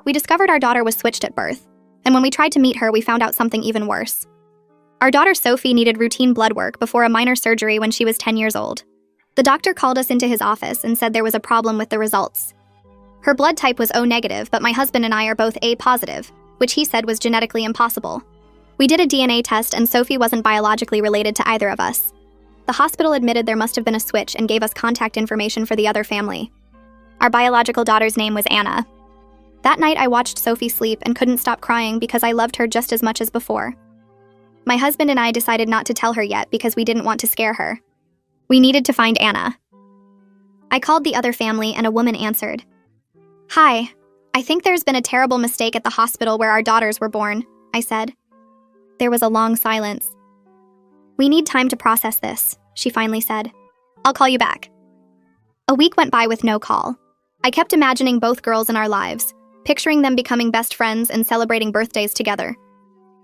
We discovered our daughter was switched at birth, and when we tried to meet her, we found out something even worse. Our daughter Sophie needed routine blood work before a minor surgery when she was 10 years old. The doctor called us into his office and said there was a problem with the results. Her blood type was O negative, but my husband and I are both A positive, which he said was genetically impossible. We did a DNA test and Sophie wasn't biologically related to either of us. The hospital admitted there must have been a switch and gave us contact information for the other family. Our biological daughter's name was Anna. That night I watched Sophie sleep and couldn't stop crying because I loved her just as much as before. My husband and I decided not to tell her yet because we didn't want to scare her. We needed to find Anna. I called the other family and a woman answered. "Hi, I think there's been a terrible mistake at the hospital where our daughters were born," I said. There was a long silence. "We need time to process this," she finally said. "I'll call you back." A week went by with no call. I kept imagining both girls in our lives, picturing them becoming best friends and celebrating birthdays together.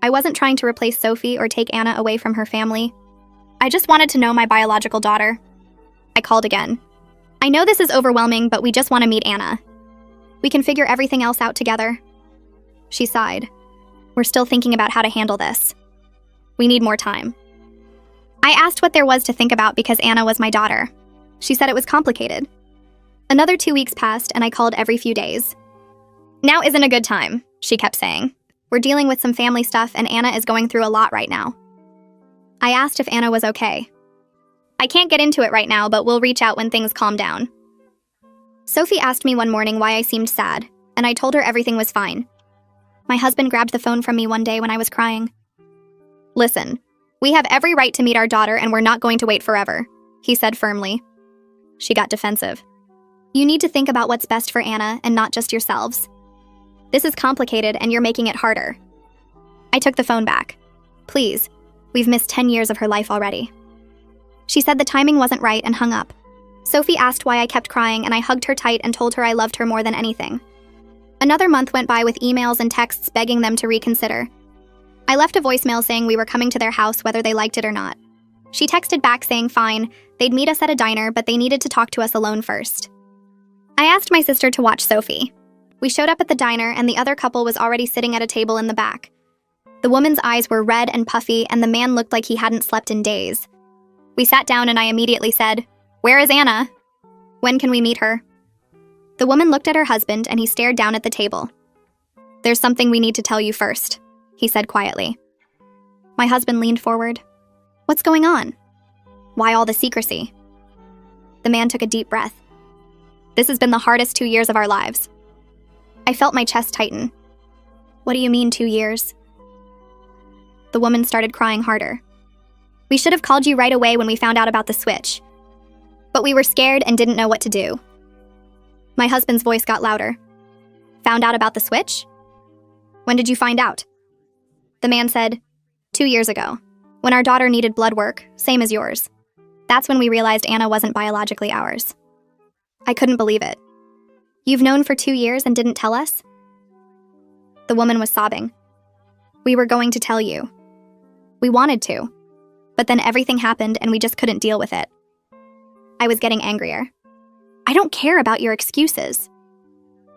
I wasn't trying to replace Sophie or take Anna away from her family. I just wanted to know my biological daughter. I called again. "I know this is overwhelming, but we just want to meet Anna. We can figure everything else out together." She sighed. "We're still thinking about how to handle this. We need more time." I asked what there was to think about because Anna was my daughter. She said it was complicated. Another 2 weeks passed, and I called every few days. "Now isn't a good time," she kept saying. "We're dealing with some family stuff, and Anna is going through a lot right now." I asked if Anna was okay. "I can't get into it right now, but we'll reach out when things calm down." Sophie asked me one morning why I seemed sad, and I told her everything was fine. My husband grabbed the phone from me one day when I was crying. "Listen, we have every right to meet our daughter, and we're not going to wait forever," he said firmly. She got defensive. "You need to think about what's best for Anna and not just yourselves. This is complicated, and you're making it harder." I took the phone back. "Please, we've missed 10 years of her life already." She said the timing wasn't right and hung up. Sophie asked why I kept crying, and I hugged her tight and told her I loved her more than anything. Another month went by with emails and texts begging them to reconsider. I left a voicemail saying we were coming to their house whether they liked it or not. She texted back saying fine, they'd meet us at a diner, but they needed to talk to us alone first. I asked my sister to watch Sophie. We showed up at the diner, and the other couple was already sitting at a table in the back. The woman's eyes were red and puffy, and the man looked like he hadn't slept in days. We sat down, and I immediately said, "Where is Anna? When can we meet her?" The woman looked at her husband, and he stared down at the table. "There's something we need to tell you first," he said quietly. My husband leaned forward. "What's going on? Why all the secrecy?" The man took a deep breath. "This has been the hardest 2 years of our lives." I felt my chest tighten. "What do you mean 2 years?" The woman started crying harder. "We should have called you right away when we found out about the switch. But we were scared and didn't know what to do." My husband's voice got louder. "Found out about the switch? When did you find out?" The man said, 2 years ago, when our daughter needed blood work, same as yours. That's when we realized Anna wasn't biologically ours." I couldn't believe it. "You've known for 2 years and didn't tell us?" The woman was sobbing. "We were going to tell you. We wanted to. But then everything happened and we just couldn't deal with it." I was getting angrier. "I don't care about your excuses.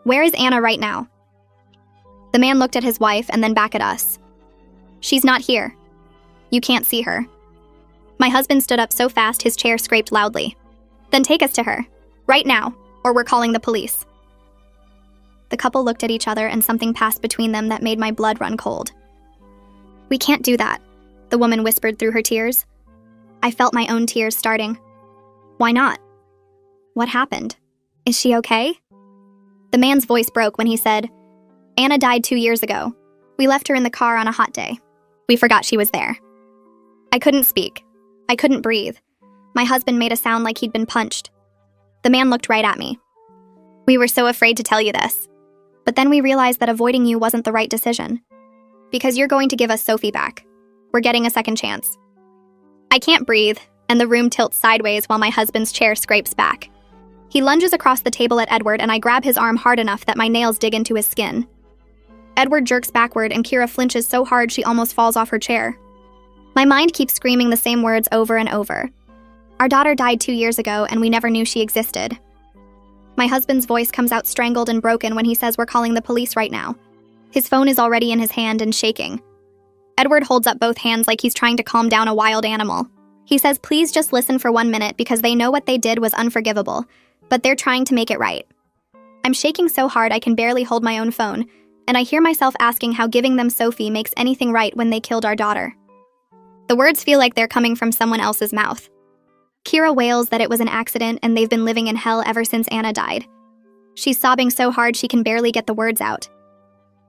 Where is Anna right now?" The man looked at his wife and then back at us. "She's not here. You can't see her." My husband stood up so fast his chair scraped loudly. "Then take us to her. Right now, or we're calling the police." The couple looked at each other and something passed between them that made my blood run cold. "We can't do that," the woman whispered through her tears. I felt my own tears starting. "Why not? What happened? Is she okay?" The man's voice broke when he said, "Anna died 2 years ago. We left her in the car on a hot day. We forgot she was there." I couldn't speak. I couldn't breathe. My husband made a sound like he'd been punched. The man looked right at me. "We were so afraid to tell you this. But then we realized that avoiding you wasn't the right decision. Because you're going to give us Sophie back. We're getting a second chance." I can't breathe, and the room tilts sideways while my husband's chair scrapes back. He lunges across the table at Edward, and I grab his arm hard enough that my nails dig into his skin. Edward jerks backward, and Kira flinches so hard she almost falls off her chair. My mind keeps screaming the same words over and over. Our daughter died 2 years ago, and we never knew she existed. My husband's voice comes out strangled and broken when he says we're calling the police right now. His phone is already in his hand and shaking. Edward holds up both hands like he's trying to calm down a wild animal. He says please just listen for 1 minute because they know what they did was unforgivable, but they're trying to make it right. I'm shaking so hard I can barely hold my own phone, and I hear myself asking how giving them Sophie makes anything right when they killed our daughter. The words feel like they're coming from someone else's mouth. Kira wails that it was an accident and they've been living in hell ever since Anna died. She's sobbing so hard she can barely get the words out.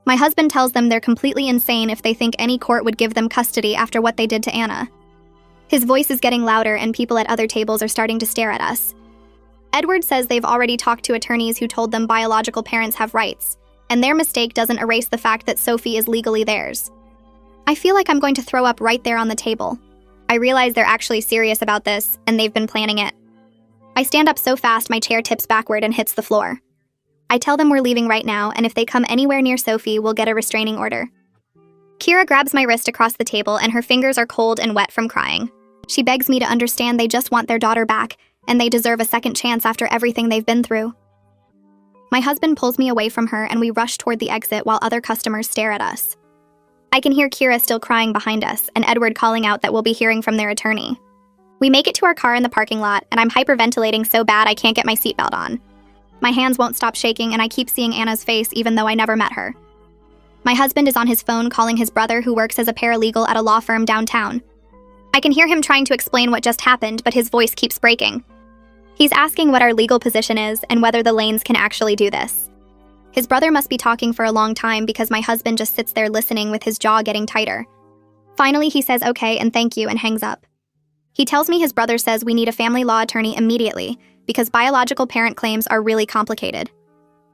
My husband tells them they're completely insane if they think any court would give them custody after what they did to Anna. His voice is getting louder and people at other tables are starting to stare at us. Edward says they've already talked to attorneys who told them biological parents have rights, and their mistake doesn't erase the fact that Sophie is legally theirs. I feel like I'm going to throw up right there on the table. I realize they're actually serious about this, and they've been planning it. I stand up so fast my chair tips backward and hits the floor. I tell them we're leaving right now, and if they come anywhere near Sophie, we'll get a restraining order. Kira grabs my wrist across the table, and her fingers are cold and wet from crying. She begs me to understand they just want their daughter back, and they deserve a second chance after everything they've been through. My husband pulls me away from her, and we rush toward the exit while other customers stare at us. I can hear Kira still crying behind us, and Edward calling out that we'll be hearing from their attorney. We make it to our car in the parking lot, and I'm hyperventilating so bad I can't get my seatbelt on. My hands won't stop shaking, and I keep seeing Anna's face even though I never met her. My husband is on his phone calling his brother who works as a paralegal at a law firm downtown. I can hear him trying to explain what just happened, but his voice keeps breaking. He's asking what our legal position is and whether the Lanes can actually do this. His brother must be talking for a long time because my husband just sits there listening with his jaw getting tighter. Finally, he says okay and thank you and hangs up. He tells me his brother says we need a family law attorney immediately because biological parent claims are really complicated.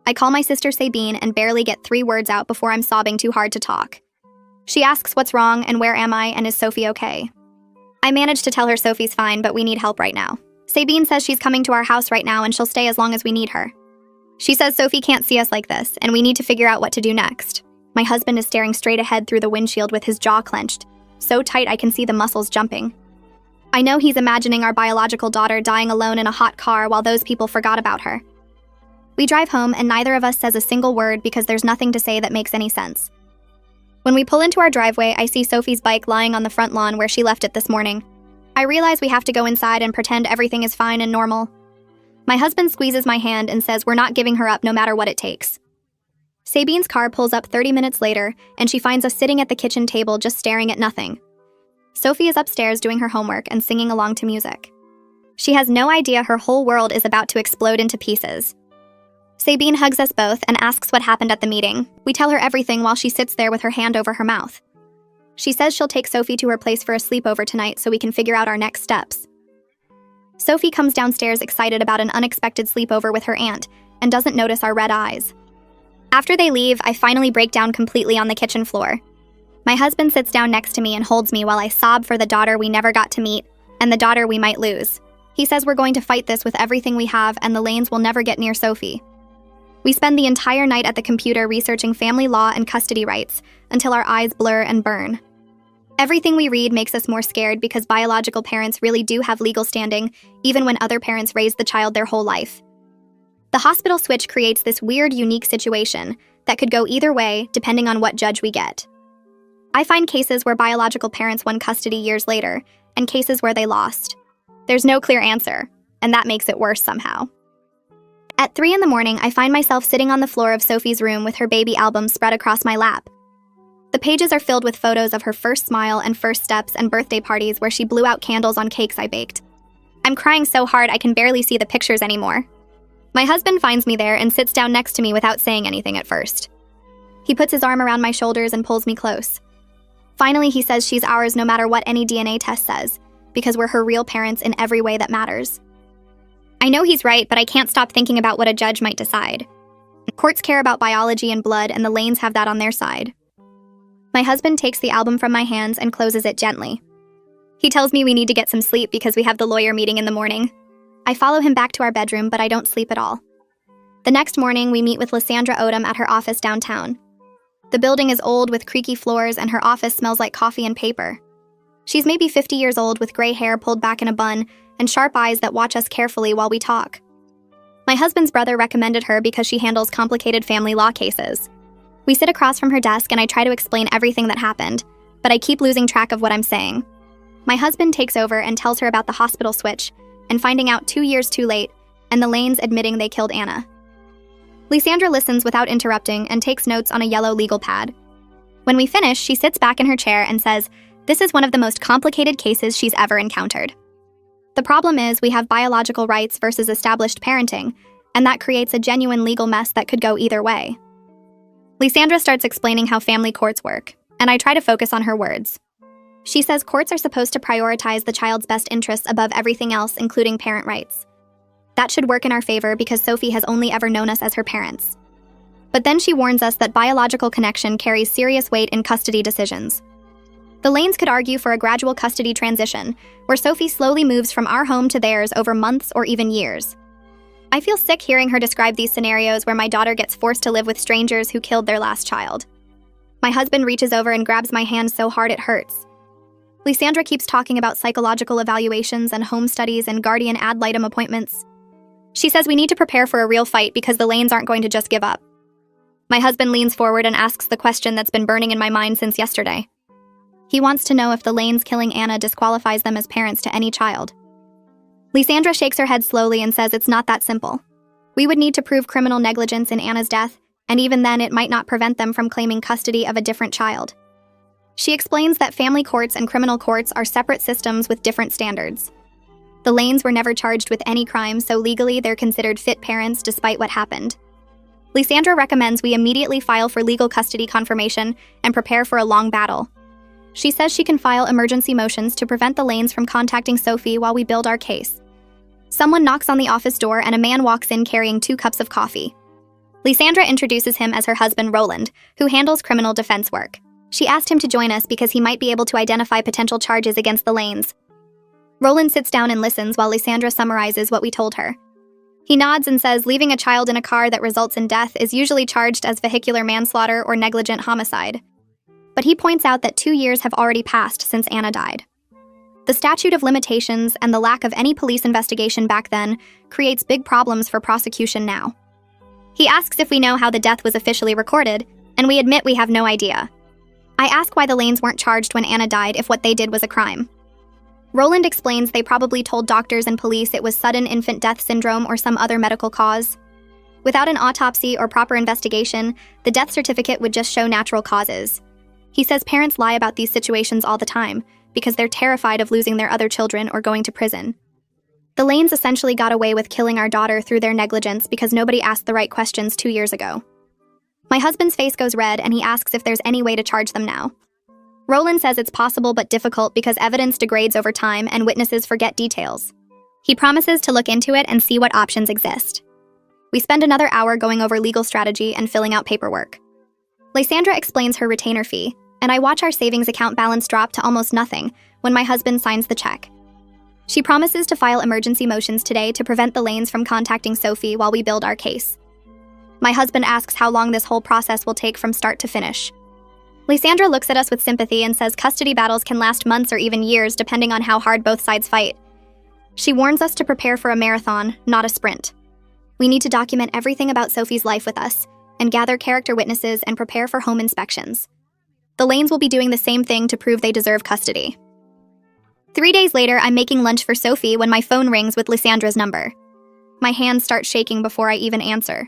I call my sister Sabine and barely get 3 words out before I'm sobbing too hard to talk. She asks what's wrong and where am I and is Sophie okay. I manage to tell her Sophie's fine, but we need help right now. Sabine says she's coming to our house right now and she'll stay as long as we need her. She says Sophie can't see us like this, and we need to figure out what to do next. My husband is staring straight ahead through the windshield with his jaw clenched, so tight I can see the muscles jumping. I know he's imagining our biological daughter dying alone in a hot car while those people forgot about her. We drive home, and neither of us says a single word because there's nothing to say that makes any sense. When we pull into our driveway, I see Sophie's bike lying on the front lawn where she left it this morning. I realize we have to go inside and pretend everything is fine and normal. My husband squeezes my hand and says we're not giving her up no matter what it takes. Sabine's car pulls up 30 minutes later, and she finds us sitting at the kitchen table just staring at nothing. Sophie is upstairs doing her homework and singing along to music. She has no idea her whole world is about to explode into pieces. Sabine hugs us both and asks what happened at the meeting. We tell her everything while she sits there with her hand over her mouth. She says she'll take Sophie to her place for a sleepover tonight so we can figure out our next steps. Sophie comes downstairs excited about an unexpected sleepover with her aunt and doesn't notice our red eyes. After they leave, I finally break down completely on the kitchen floor. My husband sits down next to me and holds me while I sob for the daughter we never got to meet and the daughter we might lose. He says we're going to fight this with everything we have and the Lanes will never get near Sophie. We spend the entire night at the computer researching family law and custody rights until our eyes blur and burn. Everything we read makes us more scared because biological parents really do have legal standing, even when other parents raise the child their whole life. The hospital switch creates this weird, unique situation that could go either way depending on what judge we get. I find cases where biological parents won custody years later, and cases where they lost. There's no clear answer, and that makes it worse somehow. At 3 in the morning, I find myself sitting on the floor of Sophie's room with her baby album spread across my lap. The pages are filled with photos of her first smile and first steps and birthday parties where she blew out candles on cakes I baked. I'm crying so hard I can barely see the pictures anymore. My husband finds me there and sits down next to me without saying anything at first. He puts his arm around my shoulders and pulls me close. Finally, he says she's ours no matter what any DNA test says, because we're her real parents in every way that matters. I know he's right, but I can't stop thinking about what a judge might decide. Courts care about biology and blood, and the Lanes have that on their side. My husband takes the album from my hands and closes it gently. He tells me we need to get some sleep because we have the lawyer meeting in the morning. I follow him back to our bedroom, but I don't sleep at all. The next morning, we meet with Lysandra Odom at her office downtown. The building is old with creaky floors, and her office smells like coffee and paper. She's maybe 50 years old with gray hair pulled back in a bun and sharp eyes that watch us carefully while we talk. My husband's brother recommended her because she handles complicated family law cases. We sit across from her desk and I try to explain everything that happened, but I keep losing track of what I'm saying. My husband takes over and tells her about the hospital switch and finding out 2 years too late, and the Lanes admitting they killed Anna. Lysandra listens without interrupting and takes notes on a yellow legal pad. When we finish, she sits back in her chair and says, "This is one of the most complicated cases she's ever encountered." The problem is we have biological rights versus established parenting, and that creates a genuine legal mess that could go either way. Lysandra starts explaining how family courts work, and I try to focus on her words. She says courts are supposed to prioritize the child's best interests above everything else, including parent rights. That should work in our favor because Sophie has only ever known us as her parents. But then she warns us that biological connection carries serious weight in custody decisions. The Lanes could argue for a gradual custody transition, where Sophie slowly moves from our home to theirs over months or even years. I feel sick hearing her describe these scenarios where my daughter gets forced to live with strangers who killed their last child. My husband reaches over and grabs my hand so hard it hurts. Lysandra keeps talking about psychological evaluations and home studies and guardian ad litem appointments. She says we need to prepare for a real fight because the Lanes aren't going to just give up. My husband leans forward and asks the question that's been burning in my mind since yesterday. He wants to know if the Lanes killing Anna disqualifies them as parents to any child. Lysandra shakes her head slowly and says it's not that simple. We would need to prove criminal negligence in Anna's death, and even then it might not prevent them from claiming custody of a different child. She explains that family courts and criminal courts are separate systems with different standards. The Lanes were never charged with any crime, so legally they're considered fit parents despite what happened. Lysandra recommends we immediately file for legal custody confirmation and prepare for a long battle. She says she can file emergency motions to prevent the Lanes from contacting Sophie while we build our case. Someone knocks on the office door and a man walks in carrying 2 cups of coffee. Lysandra introduces him as her husband, Roland, who handles criminal defense work. She asked him to join us because he might be able to identify potential charges against the Lanes. Roland sits down and listens while Lysandra summarizes what we told her. He nods and says leaving a child in a car that results in death is usually charged as vehicular manslaughter or negligent homicide. But he points out that 2 years have already passed since Anna died. The statute of limitations and the lack of any police investigation back then creates big problems for prosecution now. He asks if we know how the death was officially recorded, and we admit we have no idea. I ask why the Lanes weren't charged when Anna died if what they did was a crime. Roland explains they probably told doctors and police it was sudden infant death syndrome or some other medical cause. Without an autopsy or proper investigation, the death certificate would just show natural causes. He says parents lie about these situations all the time because they're terrified of losing their other children or going to prison. The Lanes essentially got away with killing our daughter through their negligence because nobody asked the right questions 2 years ago. My husband's face goes red and he asks if there's any way to charge them now. Roland says it's possible but difficult because evidence degrades over time and witnesses forget details. He promises to look into it and see what options exist. We spend another hour going over legal strategy and filling out paperwork. Lysandra explains her retainer fee, and I watch our savings account balance drop to almost nothing when my husband signs the check. She promises to file emergency motions today to prevent the Lanes from contacting Sophie while we build our case. My husband asks how long this whole process will take from start to finish. Lysandra looks at us with sympathy and says custody battles can last months or even years depending on how hard both sides fight. She warns us to prepare for a marathon, not a sprint. We need to document everything about Sophie's life with us, and gather character witnesses and prepare for home inspections. The Lanes will be doing the same thing to prove they deserve custody. 3 days later, I'm making lunch for Sophie when my phone rings with Lysandra's number. My hands start shaking before I even answer.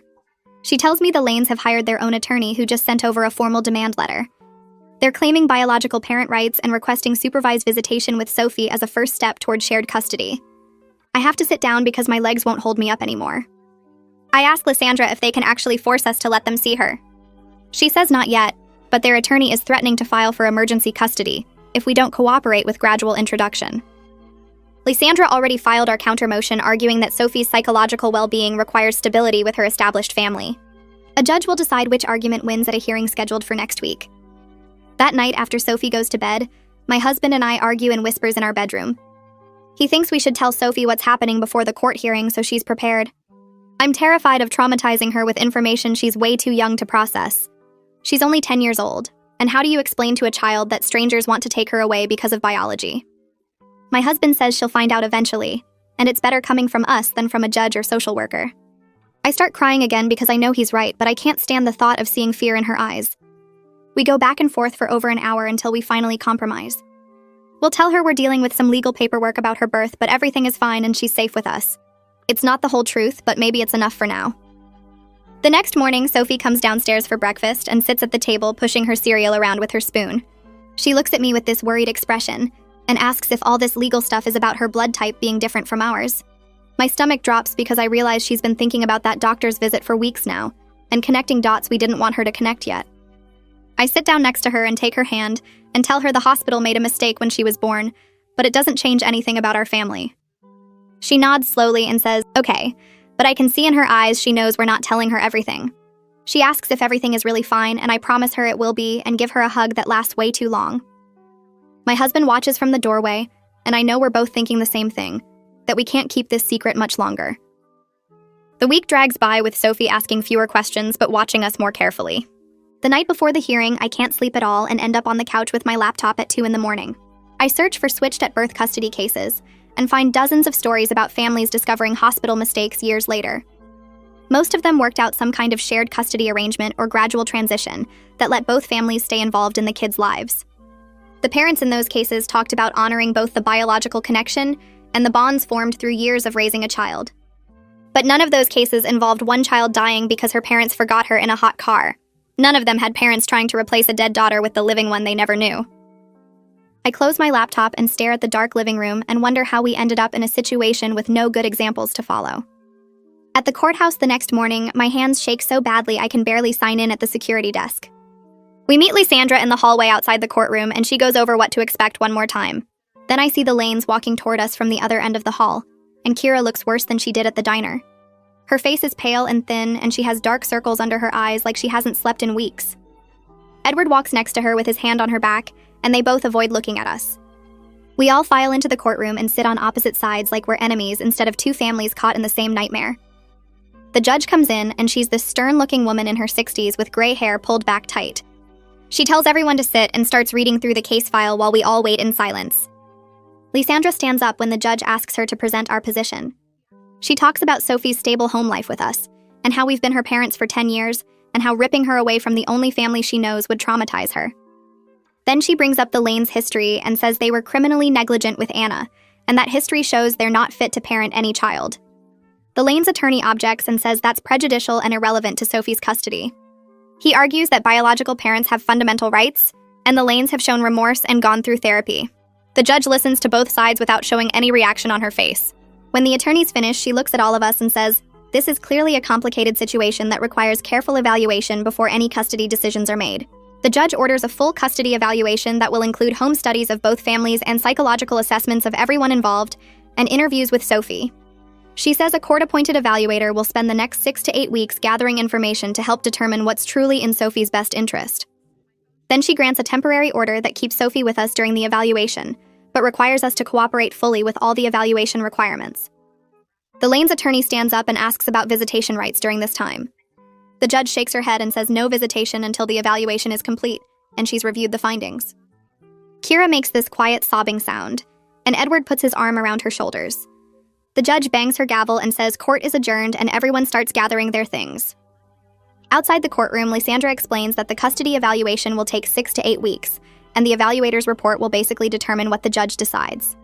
She tells me the Lanes have hired their own attorney who just sent over a formal demand letter. They're claiming biological parent rights and requesting supervised visitation with Sophie as a first step toward shared custody. I have to sit down because my legs won't hold me up anymore. I ask Lysandra if they can actually force us to let them see her. She says not yet, but their attorney is threatening to file for emergency custody if we don't cooperate with gradual introduction. Lysandra already filed our counter-motion arguing that Sophie's psychological well-being requires stability with her established family. A judge will decide which argument wins at a hearing scheduled for next week. That night after Sophie goes to bed, my husband and I argue in whispers in our bedroom. He thinks we should tell Sophie what's happening before the court hearing so she's prepared. I'm terrified of traumatizing her with information she's way too young to process. She's only 10 years old, and how do you explain to a child that strangers want to take her away because of biology? My husband says she'll find out eventually, and it's better coming from us than from a judge or social worker. I start crying again because I know he's right, but I can't stand the thought of seeing fear in her eyes. We go back and forth for over an hour until we finally compromise. We'll tell her we're dealing with some legal paperwork about her birth, but everything is fine and she's safe with us. It's not the whole truth, but maybe it's enough for now. The next morning, Sophie comes downstairs for breakfast and sits at the table pushing her cereal around with her spoon. She looks at me with this worried expression and asks if all this legal stuff is about her blood type being different from ours. My stomach drops because I realize she's been thinking about that doctor's visit for weeks now and connecting dots we didn't want her to connect yet. I sit down next to her and take her hand and tell her the hospital made a mistake when she was born, but it doesn't change anything about our family. She nods slowly and says, "Okay," but I can see in her eyes she knows we're not telling her everything. She asks if everything is really fine, and I promise her it will be and give her a hug that lasts way too long. My husband watches from the doorway, and I know we're both thinking the same thing, that we can't keep this secret much longer. The week drags by with Sophie asking fewer questions but watching us more carefully. The night before the hearing, I can't sleep at all and end up on the couch with my laptop at 2 a.m. I search for switched at birth custody cases and find dozens of stories about families discovering hospital mistakes years later. Most of them worked out some kind of shared custody arrangement or gradual transition that let both families stay involved in the kids' lives. The parents in those cases talked about honoring both the biological connection and the bonds formed through years of raising a child. But none of those cases involved one child dying because her parents forgot her in a hot car. None of them had parents trying to replace a dead daughter with the living one they never knew. I close my laptop and stare at the dark living room and wonder how we ended up in a situation with no good examples to follow. At the courthouse the next morning, my hands shake so badly I can barely sign in at the security desk. We meet Lysandra in the hallway outside the courtroom, and she goes over what to expect one more time. Then I see the Lanes walking toward us from the other end of the hall, and Kira looks worse than she did at the diner. Her face is pale and thin, and she has dark circles under her eyes like she hasn't slept in weeks. Edward walks next to her with his hand on her back, and they both avoid looking at us. We all file into the courtroom and sit on opposite sides like we're enemies instead of two families caught in the same nightmare. The judge comes in, and she's this stern-looking woman in her 60s with gray hair pulled back tight. She tells everyone to sit and starts reading through the case file while we all wait in silence. Lysandra stands up when the judge asks her to present our position. She talks about Sophie's stable home life with us, and how we've been her parents for 10 years, and how ripping her away from the only family she knows would traumatize her. Then she brings up the Lanes' history and says they were criminally negligent with Anna, and that history shows they're not fit to parent any child. The Lanes' attorney objects and says that's prejudicial and irrelevant to Sophie's custody. He argues that biological parents have fundamental rights, and the Lanes have shown remorse and gone through therapy. The judge listens to both sides without showing any reaction on her face. When the attorneys finish, she looks at all of us and says, "This is clearly a complicated situation that requires careful evaluation before any custody decisions are made." The judge orders a full custody evaluation that will include home studies of both families and psychological assessments of everyone involved, and interviews with Sophie. She says a court-appointed evaluator will spend the next 6 to 8 weeks gathering information to help determine what's truly in Sophie's best interest. Then she grants a temporary order that keeps Sophie with us during the evaluation, but requires us to cooperate fully with all the evaluation requirements. The Lanes' attorney stands up and asks about visitation rights during this time. The judge shakes her head and says no visitation until the evaluation is complete, and she's reviewed the findings. Kira makes this quiet sobbing sound, and Edward puts his arm around her shoulders. The judge bangs her gavel and says court is adjourned, and everyone starts gathering their things. Outside the courtroom, Lysandra explains that the custody evaluation will take 6 to 8 weeks, and the evaluator's report will basically determine what the judge decides.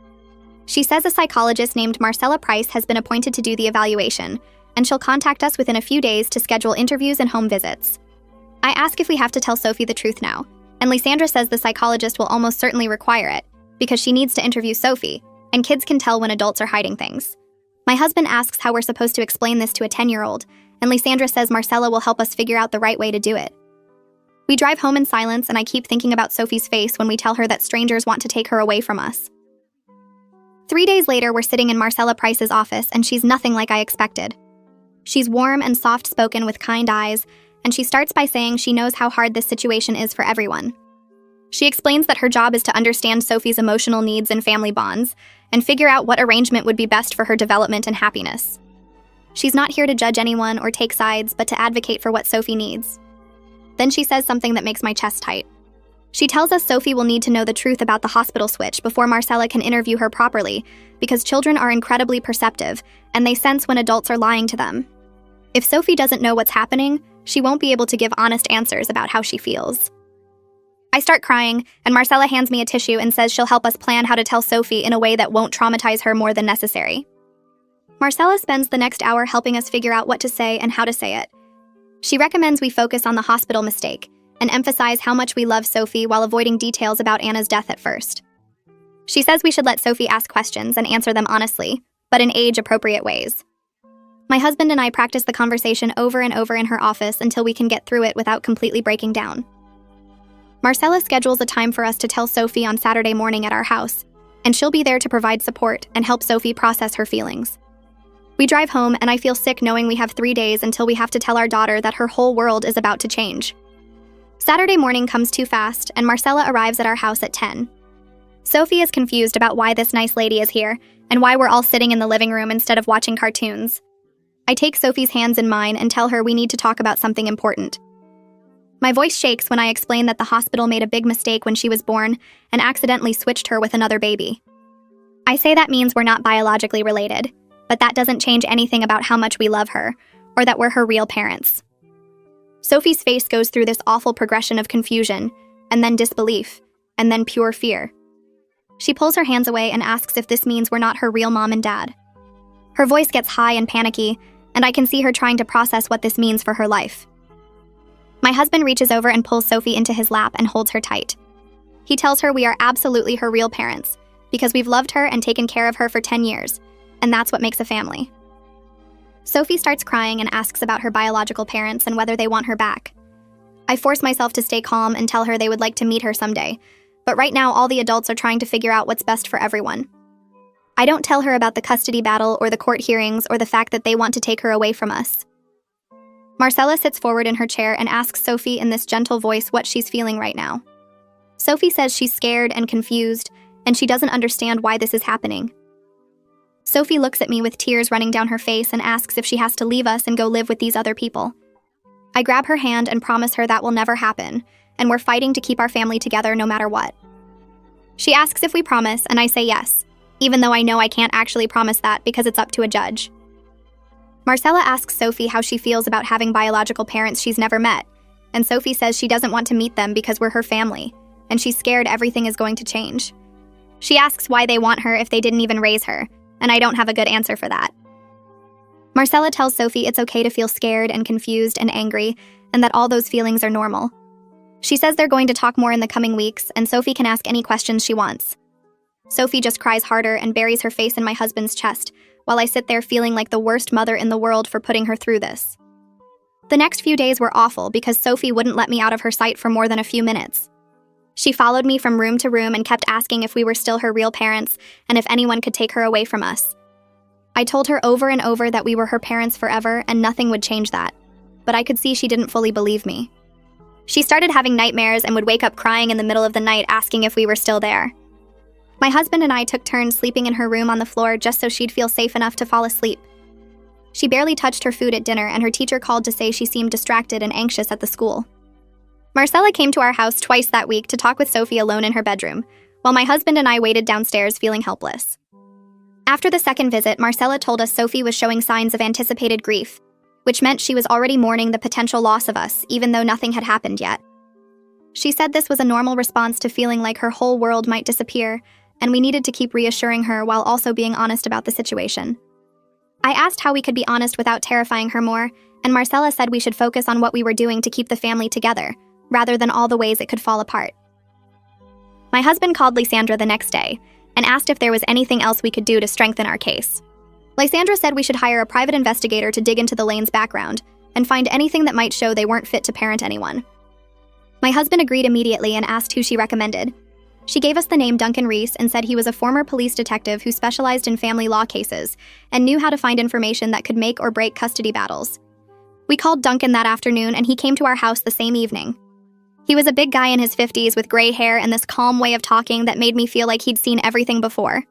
She says a psychologist named Marcella Price has been appointed to do the evaluation, and she'll contact us within a few days to schedule interviews and home visits. I ask if we have to tell Sophie the truth now, and Lysandra says the psychologist will almost certainly require it, because she needs to interview Sophie, and kids can tell when adults are hiding things. My husband asks how we're supposed to explain this to a 10-year-old, and Lysandra says Marcella will help us figure out the right way to do it. We drive home in silence, and I keep thinking about Sophie's face when we tell her that strangers want to take her away from us. 3 days later, we're sitting in Marcella Price's office, and she's nothing like I expected. She's warm and soft-spoken with kind eyes, and she starts by saying she knows how hard this situation is for everyone. She explains that her job is to understand Sophie's emotional needs and family bonds, and figure out what arrangement would be best for her development and happiness. She's not here to judge anyone or take sides, but to advocate for what Sophie needs. Then she says something that makes my chest tight. She tells us Sophie will need to know the truth about the hospital switch before Marcella can interview her properly, because children are incredibly perceptive, and they sense when adults are lying to them. If Sophie doesn't know what's happening, she won't be able to give honest answers about how she feels. I start crying, and Marcella hands me a tissue and says she'll help us plan how to tell Sophie in a way that won't traumatize her more than necessary. Marcella spends the next hour helping us figure out what to say and how to say it. She recommends we focus on the hospital mistake and emphasize how much we love Sophie while avoiding details about Anna's death at first. She says we should let Sophie ask questions and answer them honestly, but in age-appropriate ways. My husband and I practice the conversation over and over in her office until we can get through it without completely breaking down. Marcella schedules a time for us to tell Sophie on Saturday morning at our house, and she'll be there to provide support and help Sophie process her feelings. We drive home, and I feel sick knowing we have 3 days until we have to tell our daughter that her whole world is about to change. Saturday morning comes too fast, and Marcella arrives at our house at 10. Sophie is confused about why this nice lady is here, and why we're all sitting in the living room instead of watching cartoons. I take Sophie's hands in mine and tell her we need to talk about something important. My voice shakes when I explain that the hospital made a big mistake when she was born and accidentally switched her with another baby. I say that means we're not biologically related, but that doesn't change anything about how much we love her, or that we're her real parents. Sophie's face goes through this awful progression of confusion, and then disbelief, and then pure fear. She pulls her hands away and asks if this means we're not her real mom and dad. Her voice gets high and panicky, and I can see her trying to process what this means for her life. My husband reaches over and pulls Sophie into his lap and holds her tight. He tells her we are absolutely her real parents, because we've loved her and taken care of her for 10 years, and that's what makes a family. Sophie starts crying and asks about her biological parents and whether they want her back. I force myself to stay calm and tell her they would like to meet her someday, but right now all the adults are trying to figure out what's best for everyone. I don't tell her about the custody battle or the court hearings or the fact that they want to take her away from us. Marcella sits forward in her chair and asks Sophie in this gentle voice what she's feeling right now. Sophie says she's scared and confused, and she doesn't understand why this is happening. Sophie looks at me with tears running down her face and asks if she has to leave us and go live with these other people. I grab her hand and promise her that will never happen, and we're fighting to keep our family together no matter what. She asks if we promise, and I say yes, even though I know I can't actually promise that because it's up to a judge. Marcella asks Sophie how she feels about having biological parents she's never met, and Sophie says she doesn't want to meet them because we're her family, and she's scared everything is going to change. She asks why they want her if they didn't even raise her, and I don't have a good answer for that. Marcella tells Sophie it's okay to feel scared and confused and angry, and that all those feelings are normal. She says they're going to talk more in the coming weeks, and Sophie can ask any questions she wants. Sophie just cries harder and buries her face in my husband's chest, while I sit there feeling like the worst mother in the world for putting her through this. The next few days were awful because Sophie wouldn't let me out of her sight for more than a few minutes. She followed me from room to room and kept asking if we were still her real parents and if anyone could take her away from us. I told her over and over that we were her parents forever and nothing would change that, but I could see she didn't fully believe me. She started having nightmares and would wake up crying in the middle of the night asking if we were still there. My husband and I took turns sleeping in her room on the floor just so she'd feel safe enough to fall asleep. She barely touched her food at dinner, and her teacher called to say she seemed distracted and anxious at the school. Marcella came to our house twice that week to talk with Sophie alone in her bedroom, while my husband and I waited downstairs feeling helpless. After the second visit, Marcella told us Sophie was showing signs of anticipated grief, which meant she was already mourning the potential loss of us, even though nothing had happened yet. She said this was a normal response to feeling like her whole world might disappear, and we needed to keep reassuring her while also being honest about the situation. I asked how we could be honest without terrifying her more, and Marcella said we should focus on what we were doing to keep the family together, rather than all the ways it could fall apart. My husband called Lysandra the next day and asked if there was anything else we could do to strengthen our case. Lysandra said we should hire a private investigator to dig into the Lanes' background and find anything that might show they weren't fit to parent anyone. My husband agreed immediately and asked who she recommended. She gave us the name Duncan Reese and said he was a former police detective who specialized in family law cases and knew how to find information that could make or break custody battles. We called Duncan that afternoon, and he came to our house the same evening. He was a big guy in his 50s with gray hair and this calm way of talking that made me feel like he'd seen everything before.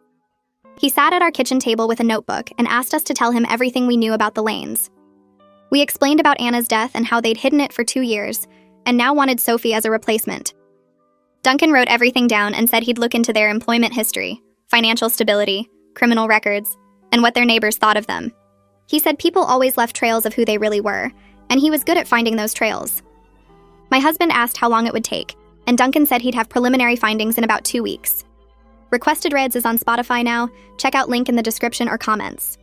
He sat at our kitchen table with a notebook and asked us to tell him everything we knew about the Lanes. We explained about Anna's death and how they'd hidden it for 2 years, and now wanted Sophie as a replacement. Duncan wrote everything down and said he'd look into their employment history, financial stability, criminal records, and what their neighbors thought of them. He said people always left trails of who they really were, and he was good at finding those trails. My husband asked how long it would take, and Duncan said he'd have preliminary findings in about 2 weeks. Requested Reds is on Spotify now. Check out link in the description or comments.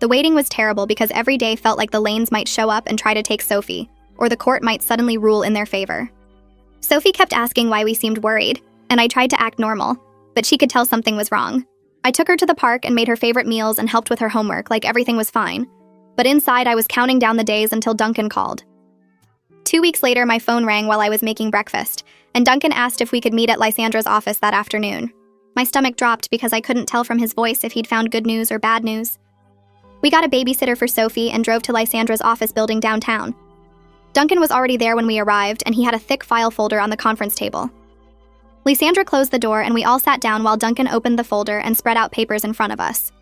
The waiting was terrible because every day felt like the Lanes might show up and try to take Sophie, or the court might suddenly rule in their favor. Sophie kept asking why we seemed worried, and I tried to act normal, but she could tell something was wrong. I took her to the park and made her favorite meals and helped with her homework like everything was fine. But inside, I was counting down the days until Duncan called. 2 weeks later, my phone rang while I was making breakfast, and Duncan asked if we could meet at Lysandra's office that afternoon. My stomach dropped because I couldn't tell from his voice if he'd found good news or bad news. We got a babysitter for Sophie and drove to Lysandra's office building downtown. Duncan was already there when we arrived, and he had a thick file folder on the conference table. Lysandra closed the door, and we all sat down while Duncan opened the folder and spread out papers in front of us.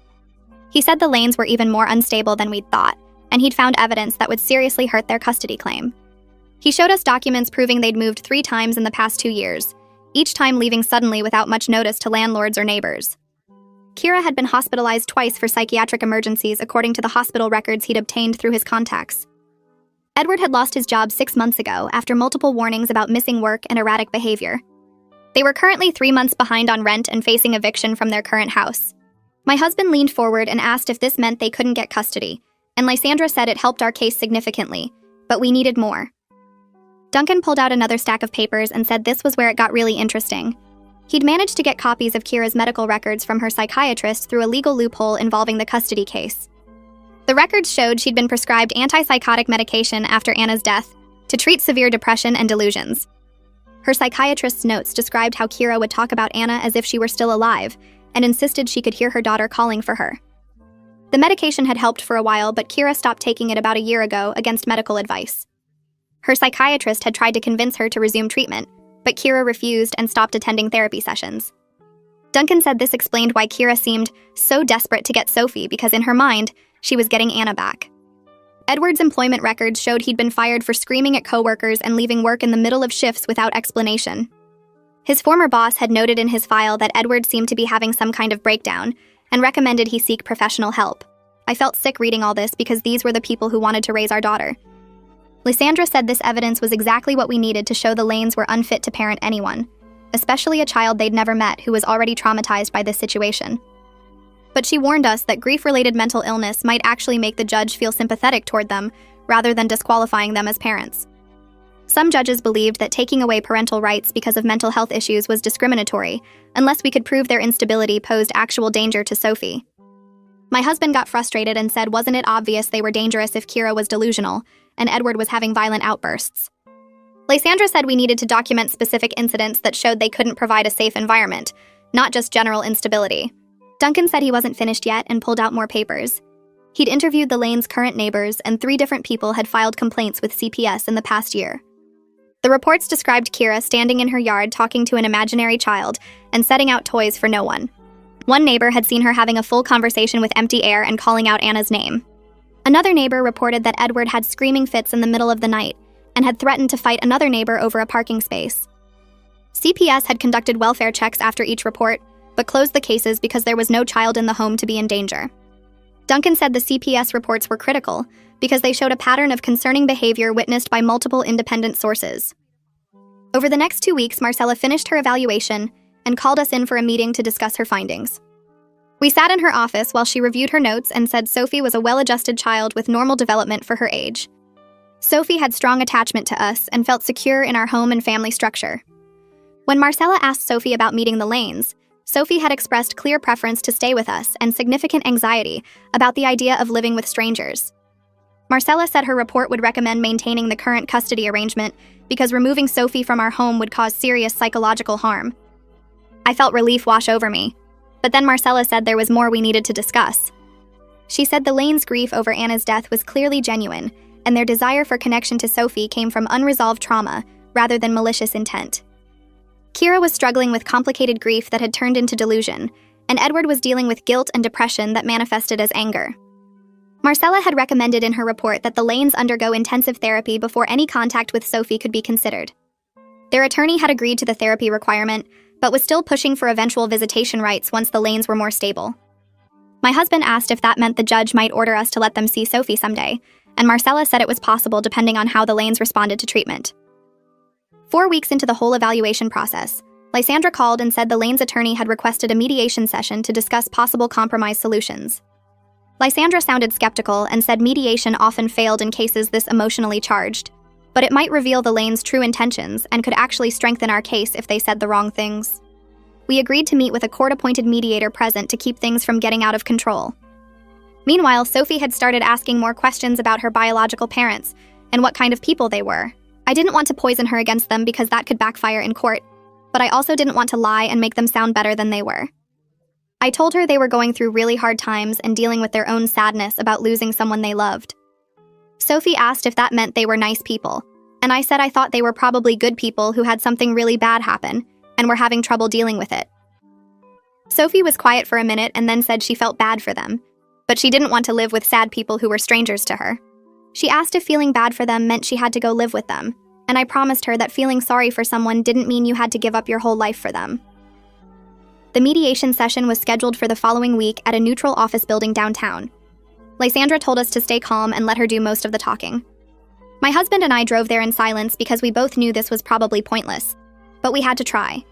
He said the Lanes were even more unstable than we'd thought, and he'd found evidence that would seriously hurt their custody claim. He showed us documents proving they'd moved 3 times in the past 2 years, each time leaving suddenly without much notice to landlords or neighbors. Kira had been hospitalized twice for psychiatric emergencies according to the hospital records he'd obtained through his contacts. Edward had lost his job 6 months ago after multiple warnings about missing work and erratic behavior. They were currently 3 months behind on rent and facing eviction from their current house. My husband leaned forward and asked if this meant they couldn't get custody, and Lysandra said it helped our case significantly, but we needed more. Duncan pulled out another stack of papers and said this was where it got really interesting. He'd managed to get copies of Kira's medical records from her psychiatrist through a legal loophole involving the custody case. The records showed she'd been prescribed antipsychotic medication after Anna's death to treat severe depression and delusions. Her psychiatrist's notes described how Kira would talk about Anna as if she were still alive and insisted she could hear her daughter calling for her. The medication had helped for a while, but Kira stopped taking it about a year ago against medical advice. Her psychiatrist had tried to convince her to resume treatment, but Kira refused and stopped attending therapy sessions. Duncan said this explained why Kira seemed so desperate to get Sophie because in her mind, she was getting Anna back. Edward's employment records showed he'd been fired for screaming at coworkers and leaving work in the middle of shifts without explanation. His former boss had noted in his file that Edward seemed to be having some kind of breakdown and recommended he seek professional help. I felt sick reading all this because these were the people who wanted to raise our daughter. Lysandra said this evidence was exactly what we needed to show the Lanes were unfit to parent anyone, especially a child they'd never met who was already traumatized by this situation. But she warned us that grief-related mental illness might actually make the judge feel sympathetic toward them rather than disqualifying them as parents. Some judges believed that taking away parental rights because of mental health issues was discriminatory, unless we could prove their instability posed actual danger to Sophie. My husband got frustrated and said wasn't it obvious they were dangerous if Kira was delusional, and Edward was having violent outbursts. Lysandra said we needed to document specific incidents that showed they couldn't provide a safe environment, not just general instability. Duncan said he wasn't finished yet and pulled out more papers. He'd interviewed the Lanes' current neighbors, and 3 different people had filed complaints with CPS in the past year. The reports described Kira standing in her yard talking to an imaginary child and setting out toys for no one. One neighbor had seen her having a full conversation with empty air and calling out Anna's name. Another neighbor reported that Edward had screaming fits in the middle of the night and had threatened to fight another neighbor over a parking space. CPS had conducted welfare checks after each report, but closed the cases because there was no child in the home to be in danger. Duncan said the CPS reports were critical because they showed a pattern of concerning behavior witnessed by multiple independent sources. Over the next 2 weeks, Marcella finished her evaluation and called us in for a meeting to discuss her findings. We sat in her office while she reviewed her notes and said Sophie was a well-adjusted child with normal development for her age. Sophie had strong attachment to us and felt secure in our home and family structure. When Marcella asked Sophie about meeting the Lanes, Sophie had expressed clear preference to stay with us and significant anxiety about the idea of living with strangers. Marcella said her report would recommend maintaining the current custody arrangement because removing Sophie from our home would cause serious psychological harm. I felt relief wash over me, but then Marcella said there was more we needed to discuss. She said the Lanes' grief over Anna's death was clearly genuine, and their desire for connection to Sophie came from unresolved trauma rather than malicious intent. Kira was struggling with complicated grief that had turned into delusion, and Edward was dealing with guilt and depression that manifested as anger. Marcella had recommended in her report that the Lanes undergo intensive therapy before any contact with Sophie could be considered. Their attorney had agreed to the therapy requirement, but was still pushing for eventual visitation rights once the Lanes were more stable. My husband asked if that meant the judge might order us to let them see Sophie someday, and Marcella said it was possible depending on how the Lanes responded to treatment. 4 weeks into the whole evaluation process, Lysandra called and said the Lanes' attorney had requested a mediation session to discuss possible compromise solutions. Lysandra sounded skeptical and said mediation often failed in cases this emotionally charged, but it might reveal the Lanes' true intentions and could actually strengthen our case if they said the wrong things. We agreed to meet with a court-appointed mediator present to keep things from getting out of control. Meanwhile, Sophie had started asking more questions about her biological parents and what kind of people they were. I didn't want to poison her against them because that could backfire in court, but I also didn't want to lie and make them sound better than they were. I told her they were going through really hard times and dealing with their own sadness about losing someone they loved. Sophie asked if that meant they were nice people, and I said I thought they were probably good people who had something really bad happen and were having trouble dealing with it. Sophie was quiet for a minute and then said she felt bad for them, but she didn't want to live with sad people who were strangers to her. She asked if feeling bad for them meant she had to go live with them, and I promised her that feeling sorry for someone didn't mean you had to give up your whole life for them. The mediation session was scheduled for the following week at a neutral office building downtown. Lysandra told us to stay calm and let her do most of the talking. My husband and I drove there in silence because we both knew this was probably pointless, but we had to try.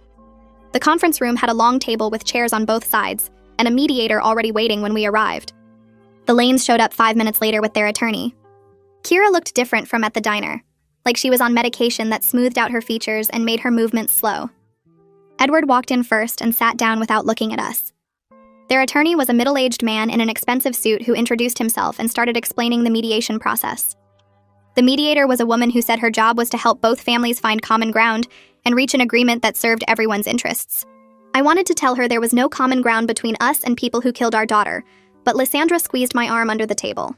The conference room had a long table with chairs on both sides, and a mediator already waiting when we arrived. The Lanes showed up 5 minutes later with their attorney. Kira looked different from at the diner, like she was on medication that smoothed out her features and made her movements slow. Edward walked in first and sat down without looking at us. Their attorney was a middle-aged man in an expensive suit who introduced himself and started explaining the mediation process. The mediator was a woman who said her job was to help both families find common ground and reach an agreement that served everyone's interests. I wanted to tell her there was no common ground between us and people who killed our daughter, but Lysandra squeezed my arm under the table.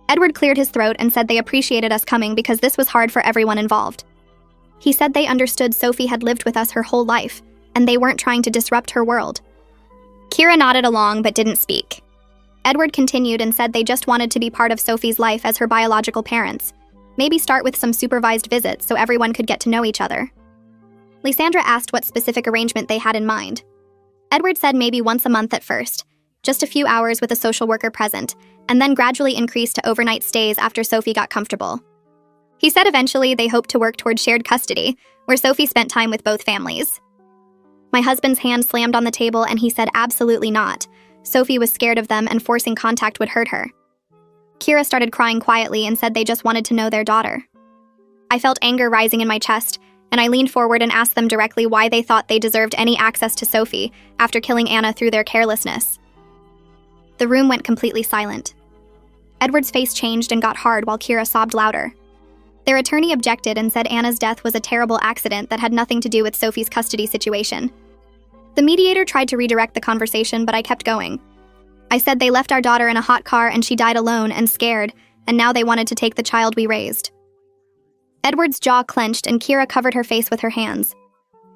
Edward cleared his throat and said they appreciated us coming because this was hard for everyone involved. He said they understood Sophie had lived with us her whole life, and they weren't trying to disrupt her world. Kira nodded along but didn't speak. Edward continued and said they just wanted to be part of Sophie's life as her biological parents, maybe start with some supervised visits so everyone could get to know each other. Lysandra asked what specific arrangement they had in mind. Edward said maybe once a month at first, just a few hours with a social worker present, and then gradually increased to overnight stays after Sophie got comfortable. He said eventually they hoped to work toward shared custody, where Sophie spent time with both families. My husband's hand slammed on the table and he said absolutely not. Sophie was scared of them and forcing contact would hurt her. Kira started crying quietly and said they just wanted to know their daughter. I felt anger rising in my chest, and I leaned forward and asked them directly why they thought they deserved any access to Sophie after killing Anna through their carelessness. The room went completely silent. Edward's face changed and got hard while Kira sobbed louder. Their attorney objected and said Anna's death was a terrible accident that had nothing to do with Sophie's custody situation. The mediator tried to redirect the conversation, but I kept going. I said they left our daughter in a hot car and she died alone and scared, and now they wanted to take the child we raised. Edward's jaw clenched and Kira covered her face with her hands.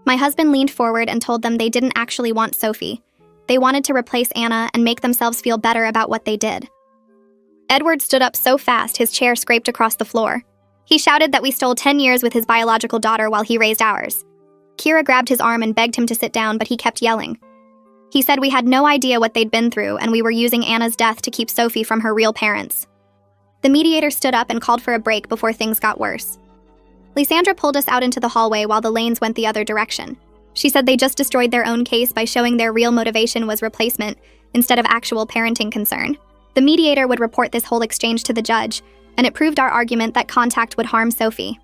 My husband leaned forward and told them they didn't actually want Sophie. They wanted to replace Anna and make themselves feel better about what they did. Edward stood up so fast his chair scraped across the floor. He shouted that we stole 10 years with his biological daughter while he raised ours. Kira grabbed his arm and begged him to sit down, but he kept yelling. He said we had no idea what they'd been through and we were using Anna's death to keep Sophie from her real parents. The mediator stood up and called for a break before things got worse. Lysandra pulled us out into the hallway while the Lanes went the other direction. She said they just destroyed their own case by showing their real motivation was replacement instead of actual parenting concern. The mediator would report this whole exchange to the judge, and it proved our argument that contact would harm Sophie.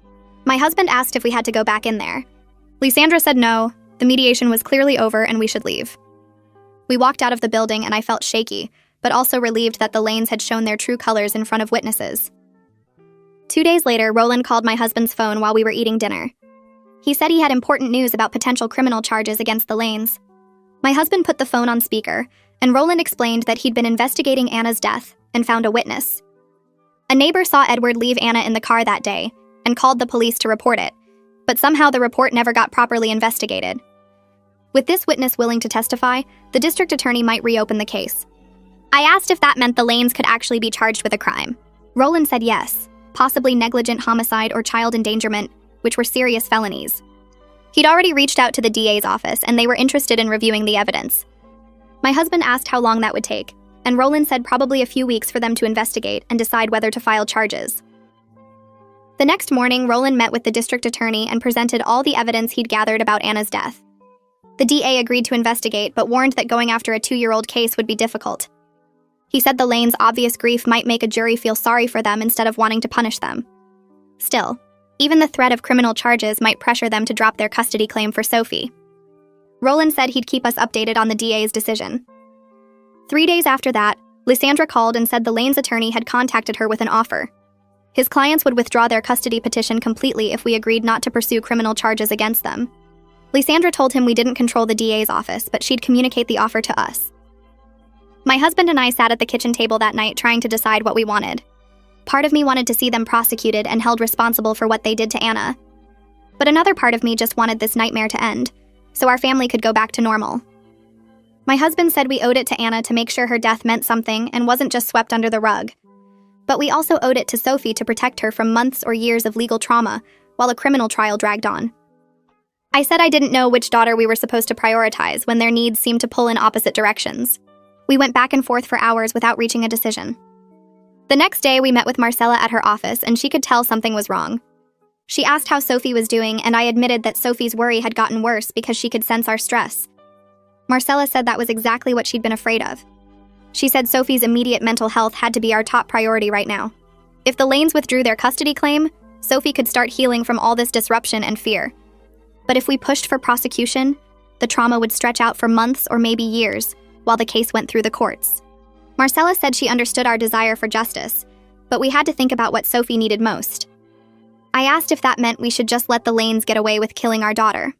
My husband asked if we had to go back in there. Lysandra said no, the mediation was clearly over and we should leave. We walked out of the building and I felt shaky, but also relieved that the Lanes had shown their true colors in front of witnesses. 2 days later, Roland called my husband's phone while we were eating dinner. He said he had important news about potential criminal charges against the Lanes. My husband put the phone on speaker, and Roland explained that he'd been investigating Anna's death and found a witness. A neighbor saw Edward leave Anna in the car that day and called the police to report it, but somehow the report never got properly investigated. With this witness willing to testify, the district attorney might reopen the case. I asked if that meant the Lanes could actually be charged with a crime. Roland said yes, possibly negligent homicide or child endangerment, which were serious felonies. He'd already reached out to the DA's office and they were interested in reviewing the evidence. My husband asked how long that would take, and Roland said probably a few weeks for them to investigate and decide whether to file charges. The next morning, Roland met with the district attorney and presented all the evidence he'd gathered about Anna's death. The DA agreed to investigate, but warned that going after a 2-year-old case would be difficult. He said the Lanes' obvious grief might make a jury feel sorry for them instead of wanting to punish them. Still, even the threat of criminal charges might pressure them to drop their custody claim for Sophie. Roland said he'd keep us updated on the DA's decision. 3 days after that, Lysandra called and said the Lanes' attorney had contacted her with an offer. His clients would withdraw their custody petition completely if we agreed not to pursue criminal charges against them. Lysandra told him we didn't control the DA's office, but she'd communicate the offer to us. My husband and I sat at the kitchen table that night trying to decide what we wanted. Part of me wanted to see them prosecuted and held responsible for what they did to Anna. But another part of me just wanted this nightmare to end, so our family could go back to normal. My husband said we owed it to Anna to make sure her death meant something and wasn't just swept under the rug. But we also owed it to Sophie to protect her from months or years of legal trauma while a criminal trial dragged on. I said I didn't know which daughter we were supposed to prioritize when their needs seemed to pull in opposite directions. We went back and forth for hours without reaching a decision. The next day, we met with Marcella at her office, and she could tell something was wrong. She asked how Sophie was doing, and I admitted that Sophie's worry had gotten worse because she could sense our stress. Marcella said that was exactly what she'd been afraid of. She said Sophie's immediate mental health had to be our top priority right now. If the Lanes withdrew their custody claim, Sophie could start healing from all this disruption and fear. But if we pushed for prosecution, the trauma would stretch out for months or maybe years while the case went through the courts. Marcella said she understood our desire for justice, but we had to think about what Sophie needed most. I asked if that meant we should just let the Lanes get away with killing our daughter.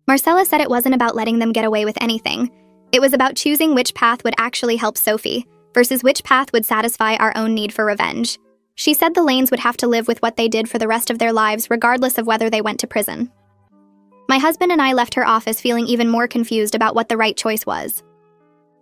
Marcella said it wasn't about letting them get away with anything. It was about choosing which path would actually help Sophie versus which path would satisfy our own need for revenge. She said the Lanes would have to live with what they did for the rest of their lives regardless of whether they went to prison. My husband and I left her office feeling even more confused about what the right choice was.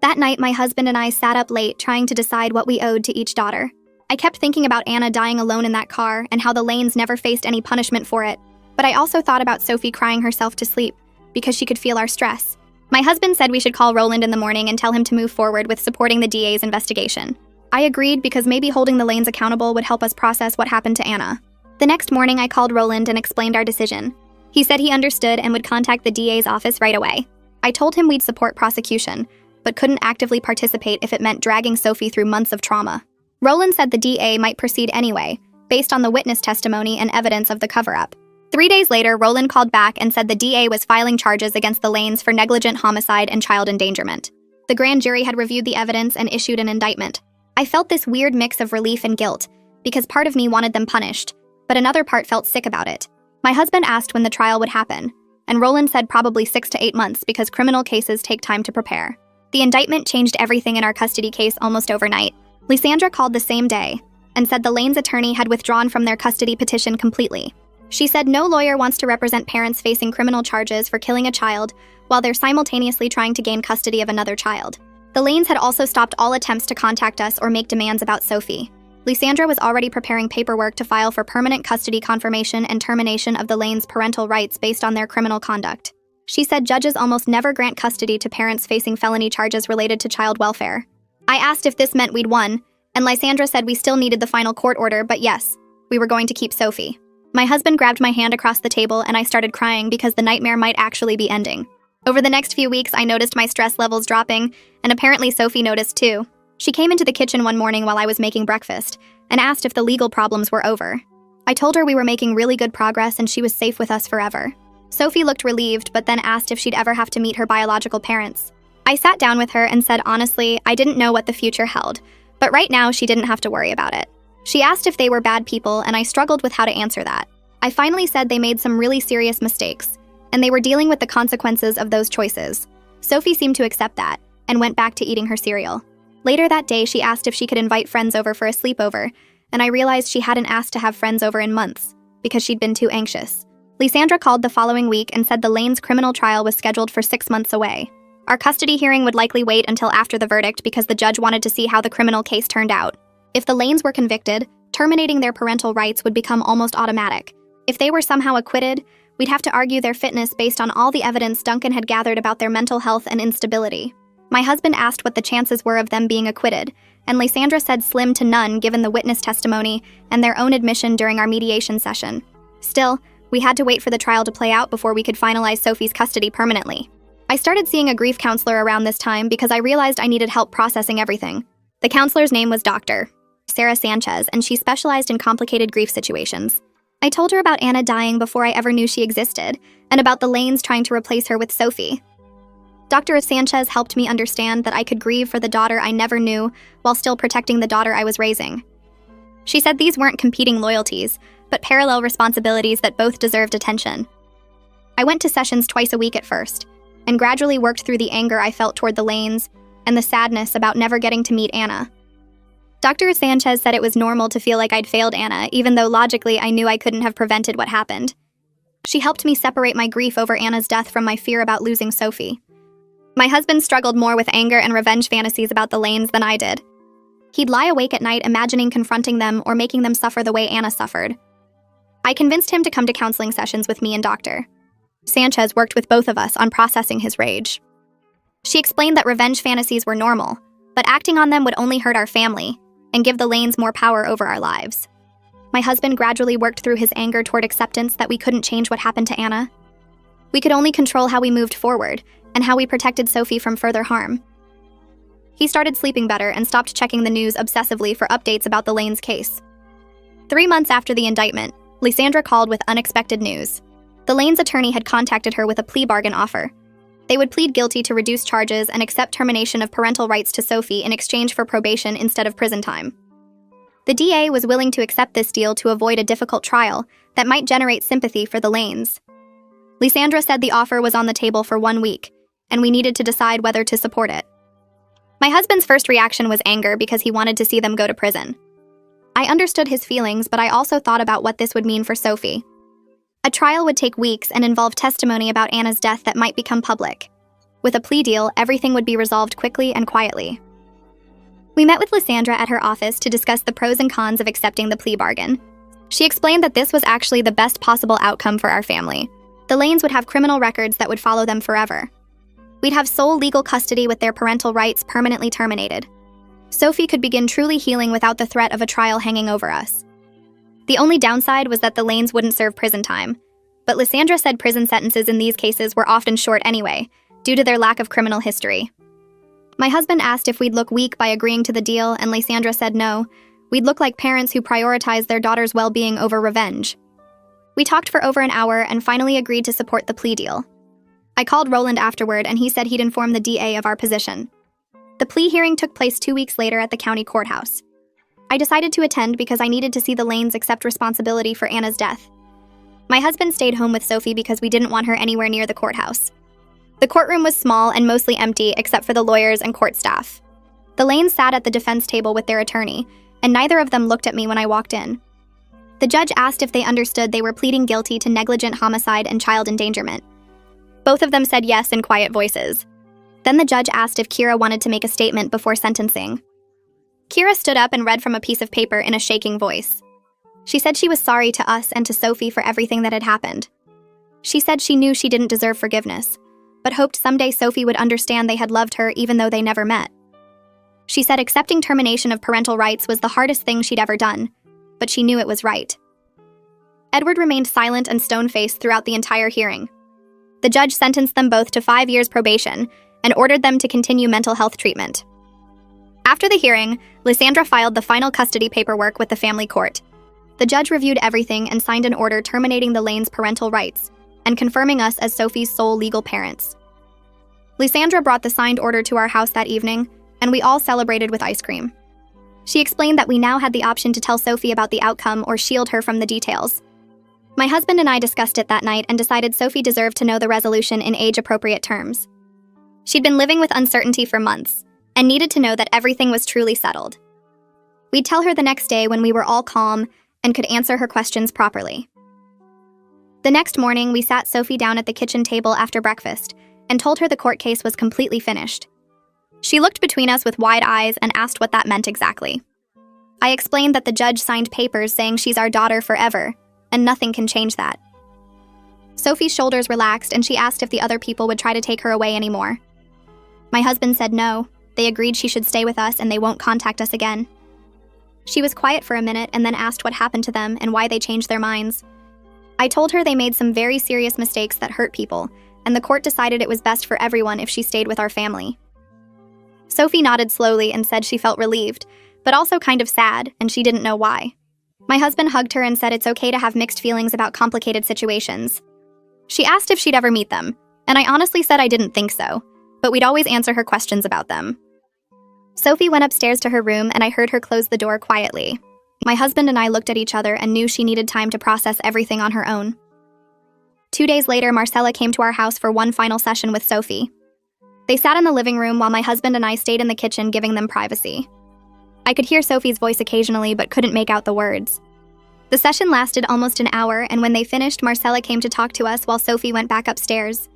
That night, my husband and I sat up late trying to decide what we owed to each daughter. I kept thinking about Anna dying alone in that car and how the Lanes never faced any punishment for it, but I also thought about Sophie crying herself to sleep because she could feel our stress. My husband said we should call Roland in the morning and tell him to move forward with supporting the DA's investigation. I agreed because maybe holding the Lanes accountable would help us process what happened to Anna. The next morning, I called Roland and explained our decision. He said he understood and would contact the DA's office right away. I told him we'd support prosecution, but couldn't actively participate if it meant dragging Sophie through months of trauma. Roland said the DA might proceed anyway, based on the witness testimony and evidence of the cover-up. 3 days later, Roland called back and said the DA was filing charges against the Lanes for negligent homicide and child endangerment. The grand jury had reviewed the evidence and issued an indictment. I felt this weird mix of relief and guilt, because part of me wanted them punished, but another part felt sick about it. My husband asked when the trial would happen, and Roland said probably 6 to 8 months because criminal cases take time to prepare. The indictment changed everything in our custody case almost overnight. Lysandra called the same day and said the Lanes' attorney had withdrawn from their custody petition completely. She said no lawyer wants to represent parents facing criminal charges for killing a child while they're simultaneously trying to gain custody of another child. The Lanes had also stopped all attempts to contact us or make demands about Sophie. Lysandra was already preparing paperwork to file for permanent custody confirmation and termination of the Lanes' parental rights based on their criminal conduct. She said judges almost never grant custody to parents facing felony charges related to child welfare. I asked if this meant we'd won, and Lysandra said we still needed the final court order, but yes, we were going to keep Sophie. My husband grabbed my hand across the table and I started crying because the nightmare might actually be ending. Over the next few weeks, I noticed my stress levels dropping, and apparently Sophie noticed too. She came into the kitchen one morning while I was making breakfast and asked if the legal problems were over. I told her we were making really good progress and she was safe with us forever. Sophie looked relieved, but then asked if she'd ever have to meet her biological parents. I sat down with her and said honestly, I didn't know what the future held, but right now she didn't have to worry about it. She asked if they were bad people, and I struggled with how to answer that. I finally said they made some really serious mistakes, and they were dealing with the consequences of those choices. Sophie seemed to accept that, and went back to eating her cereal. Later that day, she asked if she could invite friends over for a sleepover, and I realized she hadn't asked to have friends over in months, because she'd been too anxious. Lysandra called the following week and said the Lanes' criminal trial was scheduled for 6 months away. Our custody hearing would likely wait until after the verdict because the judge wanted to see how the criminal case turned out. If the Lanes were convicted, terminating their parental rights would become almost automatic. If they were somehow acquitted, we'd have to argue their fitness based on all the evidence Duncan had gathered about their mental health and instability. My husband asked what the chances were of them being acquitted, and Lysandra said slim to none given the witness testimony and their own admission during our mediation session. Still, we had to wait for the trial to play out before we could finalize Sophie's custody permanently. I started seeing a grief counselor around this time because I realized I needed help processing everything. The counselor's name was Dr. Sarah Sanchez, and she specialized in complicated grief situations. I told her about Anna dying before I ever knew she existed, and about the Lanes trying to replace her with Sophie. Dr. Sanchez helped me understand that I could grieve for the daughter I never knew while still protecting the daughter I was raising. She said these weren't competing loyalties, but parallel responsibilities that both deserved attention. I went to sessions twice a week at first, and gradually worked through the anger I felt toward the Lanes and the sadness about never getting to meet Anna. Dr. Sanchez said it was normal to feel like I'd failed Anna, even though logically I knew I couldn't have prevented what happened. She helped me separate my grief over Anna's death from my fear about losing Sophie. My husband struggled more with anger and revenge fantasies about the Lanes than I did. He'd lie awake at night imagining confronting them or making them suffer the way Anna suffered. I convinced him to come to counseling sessions with me and Dr. Sanchez worked with both of us on processing his rage. She explained that revenge fantasies were normal, but acting on them would only hurt our family and give the Lanes more power over our lives. My husband gradually worked through his anger toward acceptance that we couldn't change what happened to Anna. We could only control how we moved forward and how we protected Sophie from further harm. He started sleeping better and stopped checking the news obsessively for updates about the Lanes case. 3 months after the indictment, Lysandra called with unexpected news. The Lanes attorney had contacted her with a plea bargain offer. They would plead guilty to reduced charges and accept termination of parental rights to Sophie in exchange for probation instead of prison time. The DA was willing to accept this deal to avoid a difficult trial that might generate sympathy for the Lanes. Lysandra said the offer was on the table for 1 week, and we needed to decide whether to support it. My husband's first reaction was anger because he wanted to see them go to prison. I understood his feelings, but I also thought about what this would mean for Sophie. A trial would take weeks and involve testimony about Anna's death that might become public. With a plea deal, everything would be resolved quickly and quietly. We met with Lysandra at her office to discuss the pros and cons of accepting the plea bargain. She explained that this was actually the best possible outcome for our family. The Lanes would have criminal records that would follow them forever. We'd have sole legal custody with their parental rights permanently terminated. Sophie could begin truly healing without the threat of a trial hanging over us. The only downside was that the Lanes wouldn't serve prison time, but Lysandra said prison sentences in these cases were often short anyway, due to their lack of criminal history. My husband asked if we'd look weak by agreeing to the deal, and Lysandra said no. We'd look like parents who prioritize their daughter's well-being over revenge. We talked for over an hour and finally agreed to support the plea deal. I called Roland afterward, and he said he'd inform the DA of our position. The plea hearing took place 2 weeks later at the county courthouse. I decided to attend because I needed to see the Lanes accept responsibility for Anna's death. My husband stayed home with Sophie because we didn't want her anywhere near the courthouse. The courtroom was small and mostly empty except for the lawyers and court staff. The Lanes sat at the defense table with their attorney, and neither of them looked at me when I walked in. The judge asked if they understood they were pleading guilty to negligent homicide and child endangerment. Both of them said yes in quiet voices. Then the judge asked if Kira wanted to make a statement before sentencing. Kira stood up and read from a piece of paper in a shaking voice. She said she was sorry to us and to Sophie for everything that had happened. She said she knew she didn't deserve forgiveness, but hoped someday Sophie would understand they had loved her even though they never met. She said accepting termination of parental rights was the hardest thing she'd ever done, but she knew it was right. Edward remained silent and stone-faced throughout the entire hearing. The judge sentenced them both to 5 years probation and ordered them to continue mental health treatment. After the hearing, Lysandra filed the final custody paperwork with the family court. The judge reviewed everything and signed an order terminating the Lanes' parental rights and confirming us as Sophie's sole legal parents. Lysandra brought the signed order to our house that evening, and we all celebrated with ice cream. She explained that we now had the option to tell Sophie about the outcome or shield her from the details. My husband and I discussed it that night and decided Sophie deserved to know the resolution in age-appropriate terms. She'd been living with uncertainty for months and needed to know that everything was truly settled. We'd tell her the next day when we were all calm and could answer her questions properly. The next morning, we sat Sophie down at the kitchen table after breakfast and told her the court case was completely finished. She looked between us with wide eyes and asked what that meant exactly. I explained that the judge signed papers saying she's our daughter forever, and nothing can change that. Sophie's shoulders relaxed and she asked if the other people would try to take her away anymore. My husband said no. They agreed she should stay with us and they won't contact us again. She was quiet for a minute and then asked what happened to them and why they changed their minds. I told her they made some very serious mistakes that hurt people, and the court decided it was best for everyone if she stayed with our family. Sophie nodded slowly and said she felt relieved, but also kind of sad, and she didn't know why. My husband hugged her and said it's okay to have mixed feelings about complicated situations. She asked if she'd ever meet them, and I honestly said I didn't think so, but we'd always answer her questions about them. Sophie went upstairs to her room and I heard her close the door quietly. My husband and I looked at each other and knew she needed time to process everything on her own. 2 days later, Marcella came to our house for one final session with Sophie. They sat in the living room while my husband and I stayed in the kitchen, giving them privacy. I could hear Sophie's voice occasionally but couldn't make out the words. The session lasted almost an hour, and when they finished, Marcella came to talk to us while Sophie went back upstairs.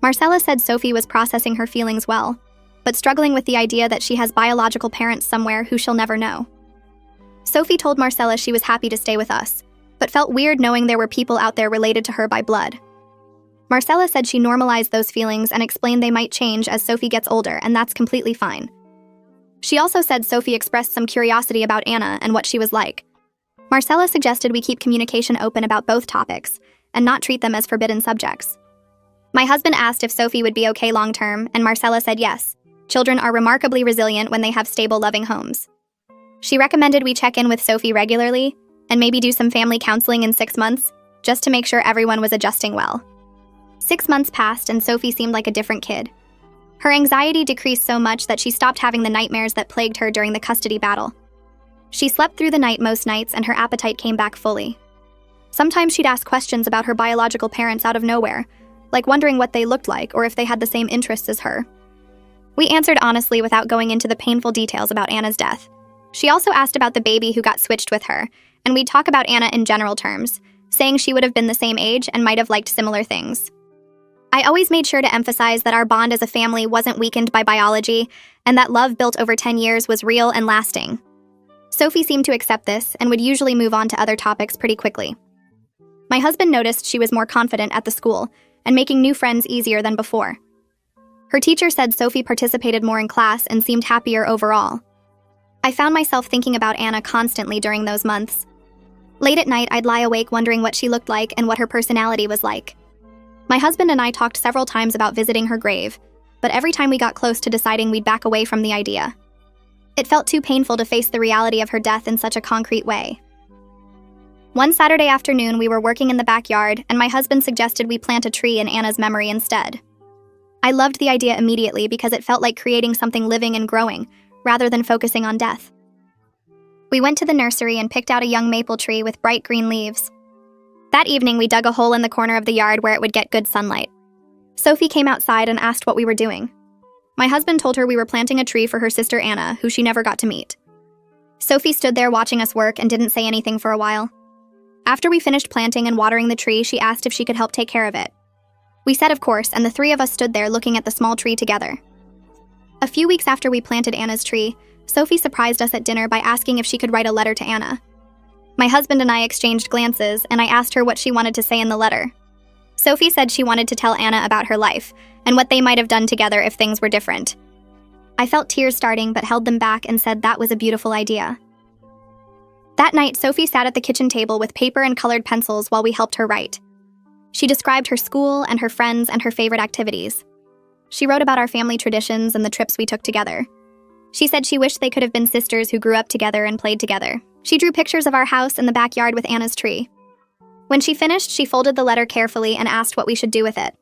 Marcella said Sophie was processing her feelings well, but struggling with the idea that she has biological parents somewhere who she'll never know. Sophie told Marcella she was happy to stay with us, but felt weird knowing there were people out there related to her by blood. Marcella said she normalized those feelings and explained they might change as Sophie gets older, and that's completely fine. She also said Sophie expressed some curiosity about Anna and what she was like. Marcella suggested we keep communication open about both topics and not treat them as forbidden subjects. My husband asked if Sophie would be okay long-term, and Marcella said yes. Children are remarkably resilient when they have stable, loving homes. She recommended we check in with Sophie regularly and maybe do some family counseling in 6 months, just to make sure everyone was adjusting well. 6 months passed and Sophie seemed like a different kid. Her anxiety decreased so much that she stopped having the nightmares that plagued her during the custody battle. She slept through the night most nights and her appetite came back fully. Sometimes she'd ask questions about her biological parents out of nowhere, like wondering what they looked like or if they had the same interests as her. We answered honestly without going into the painful details about Anna's death. She also asked about the baby who got switched with her, and we'd talk about Anna in general terms, saying she would have been the same age and might have liked similar things. I always made sure to emphasize that our bond as a family wasn't weakened by biology, and that love built over 10 years was real and lasting. Sophie seemed to accept this and would usually move on to other topics pretty quickly. My husband noticed she was more confident at the school and making new friends easier than before. Her teacher said Sophie participated more in class and seemed happier overall. I found myself thinking about Anna constantly during those months. Late at night, I'd lie awake wondering what she looked like and what her personality was like. My husband and I talked several times about visiting her grave, but every time we got close to deciding, we'd back away from the idea. It felt too painful to face the reality of her death in such a concrete way. One Saturday afternoon, we were working in the backyard, and my husband suggested we plant a tree in Anna's memory instead. I loved the idea immediately because it felt like creating something living and growing, rather than focusing on death. We went to the nursery and picked out a young maple tree with bright green leaves. That evening, we dug a hole in the corner of the yard where it would get good sunlight. Sophie came outside and asked what we were doing. My husband told her we were planting a tree for her sister Anna, who she never got to meet. Sophie stood there watching us work and didn't say anything for a while. After we finished planting and watering the tree, she asked if she could help take care of it. We said of course, and the three of us stood there looking at the small tree together. A few weeks after we planted Anna's tree, Sophie surprised us at dinner by asking if she could write a letter to Anna. My husband and I exchanged glances, and I asked her what she wanted to say in the letter. Sophie said she wanted to tell Anna about her life, and what they might have done together if things were different. I felt tears starting but held them back and said that was a beautiful idea. That night, Sophie sat at the kitchen table with paper and colored pencils while we helped her write. She described her school and her friends and her favorite activities. She wrote about our family traditions and the trips we took together. She said she wished they could have been sisters who grew up together and played together. She drew pictures of our house and the backyard with Anna's tree. When she finished, she folded the letter carefully and asked what we should do with it.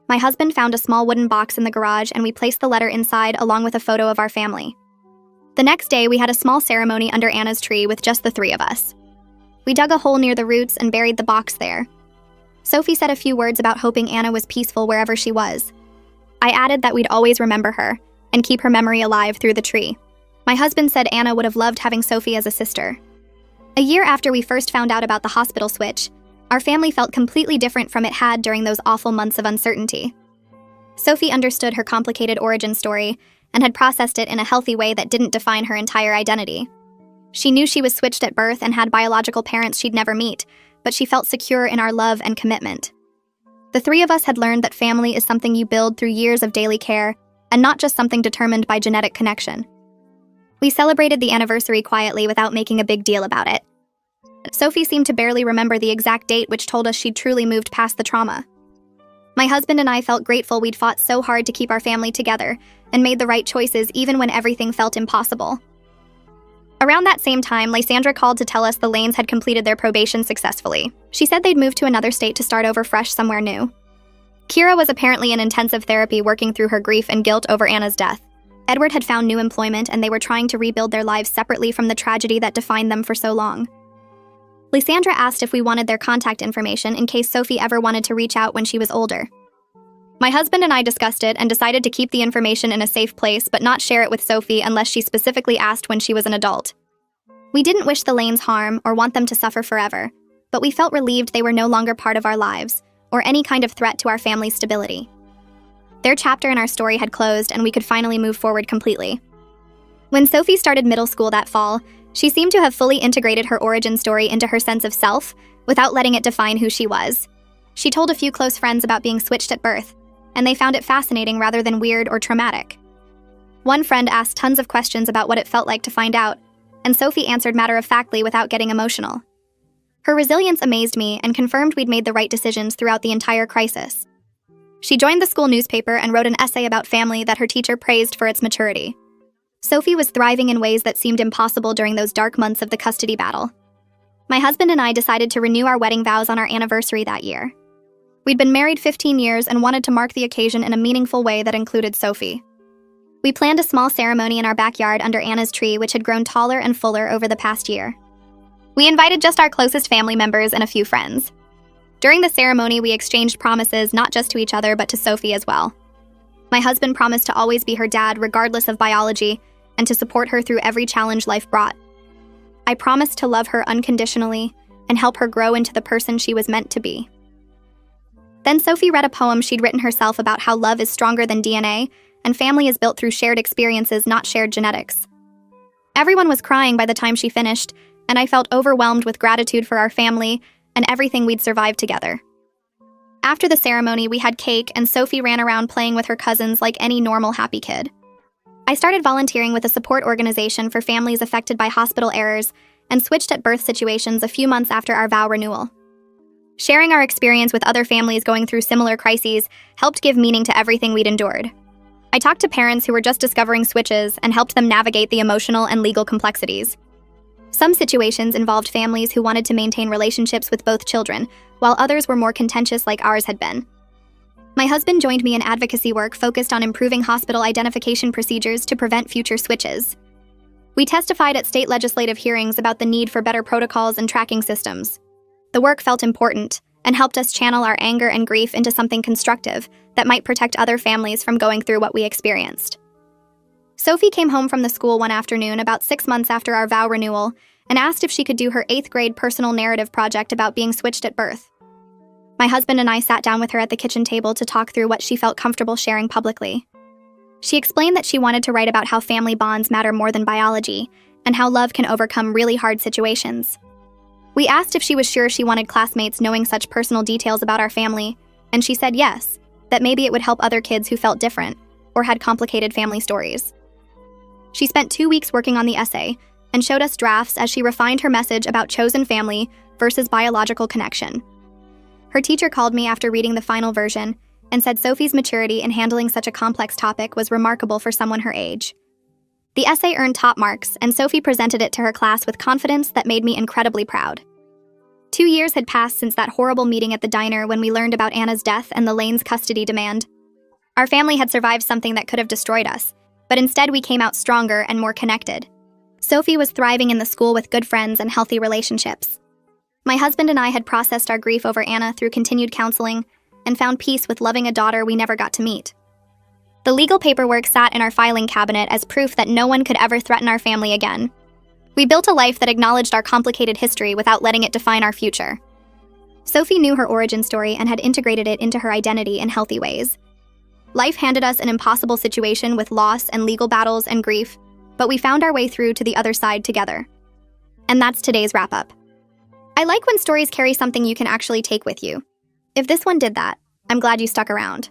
My husband found a small wooden box in the garage and we placed the letter inside along with a photo of our family. The next day, we had a small ceremony under Anna's tree with just the three of us. We dug a hole near the roots and buried the box there. Sophie said a few words about hoping Anna was peaceful wherever she was. I added that we'd always remember her and keep her memory alive through the tree. My husband said Anna would have loved having Sophie as a sister. A year after we first found out about the hospital switch, our family felt completely different from it had during those awful months of uncertainty. Sophie understood her complicated origin story and had processed it in a healthy way that didn't define her entire identity. She knew she was switched at birth and had biological parents she'd never meet, but she felt secure in our love and commitment. The three of us had learned that family is something you build through years of daily care and not just something determined by genetic connection. We celebrated the anniversary quietly without making a big deal about it. Sophie seemed to barely remember the exact date, which told us she'd truly moved past the trauma. My husband and I felt grateful we'd fought so hard to keep our family together and made the right choices even when everything felt impossible. Around that same time, Lysandra called to tell us the Lanes had completed their probation successfully. She said they'd moved to another state to start over fresh somewhere new. Kira was apparently in intensive therapy working through her grief and guilt over Anna's death. Edward had found new employment and they were trying to rebuild their lives separately from the tragedy that defined them for so long. Lysandra asked if we wanted their contact information in case Sophie ever wanted to reach out when she was older. My husband and I discussed it and decided to keep the information in a safe place but not share it with Sophie unless she specifically asked when she was an adult. We didn't wish the Lanes harm or want them to suffer forever, but we felt relieved they were no longer part of our lives or any kind of threat to our family's stability. Their chapter in our story had closed and we could finally move forward completely. When Sophie started middle school that fall, she seemed to have fully integrated her origin story into her sense of self without letting it define who she was. She told a few close friends about being switched at birth, and they found it fascinating rather than weird or traumatic. One friend asked tons of questions about what it felt like to find out, and Sophie answered matter-of-factly without getting emotional. Her resilience amazed me and confirmed we'd made the right decisions throughout the entire crisis. She joined the school newspaper and wrote an essay about family that her teacher praised for its maturity. Sophie was thriving in ways that seemed impossible during those dark months of the custody battle. My husband and I decided to renew our wedding vows on our anniversary that year. We'd been married 15 years and wanted to mark the occasion in a meaningful way that included Sophie. We planned a small ceremony in our backyard under Anna's tree, which had grown taller and fuller over the past year. We invited just our closest family members and a few friends. During the ceremony, we exchanged promises not just to each other but to Sophie as well. My husband promised to always be her dad regardless of biology and to support her through every challenge life brought. I promised to love her unconditionally and help her grow into the person she was meant to be. Then Sophie read a poem she'd written herself about how love is stronger than DNA and family is built through shared experiences, not shared genetics. Everyone was crying by the time she finished, and I felt overwhelmed with gratitude for our family and everything we'd survived together. After the ceremony, we had cake and Sophie ran around playing with her cousins like any normal happy kid. I started volunteering with a support organization for families affected by hospital errors and switched at birth situations a few months after our vow renewal. Sharing our experience with other families going through similar crises helped give meaning to everything we'd endured. I talked to parents who were just discovering switches and helped them navigate the emotional and legal complexities. Some situations involved families who wanted to maintain relationships with both children, while others were more contentious like ours had been. My husband joined me in advocacy work focused on improving hospital identification procedures to prevent future switches. We testified at state legislative hearings about the need for better protocols and tracking systems. The work felt important and helped us channel our anger and grief into something constructive that might protect other families from going through what we experienced. Sophie came home from the school one afternoon about 6 months after our vow renewal and asked if she could do her 8th grade personal narrative project about being switched at birth. My husband and I sat down with her at the kitchen table to talk through what she felt comfortable sharing publicly. She explained that she wanted to write about how family bonds matter more than biology and how love can overcome really hard situations. We asked if she was sure she wanted classmates knowing such personal details about our family, and she said yes, that maybe it would help other kids who felt different or had complicated family stories. She spent 2 weeks working on the essay and showed us drafts as she refined her message about chosen family versus biological connection. Her teacher called me after reading the final version and said Sophie's maturity in handling such a complex topic was remarkable for someone her age. The essay earned top marks, and Sophie presented it to her class with confidence that made me incredibly proud. 2 years had passed since that horrible meeting at the diner when we learned about Anna's death and the Lanes' custody demand. Our family had survived something that could have destroyed us, but instead we came out stronger and more connected. Sophie was thriving in the school with good friends and healthy relationships. My husband and I had processed our grief over Anna through continued counseling and found peace with loving a daughter we never got to meet. The legal paperwork sat in our filing cabinet as proof that no one could ever threaten our family again. We built a life that acknowledged our complicated history without letting it define our future. Sophie knew her origin story and had integrated it into her identity in healthy ways. Life handed us an impossible situation with loss and legal battles and grief, but we found our way through to the other side together. And that's today's wrap-up. I like when stories carry something you can actually take with you. If this one did that, I'm glad you stuck around.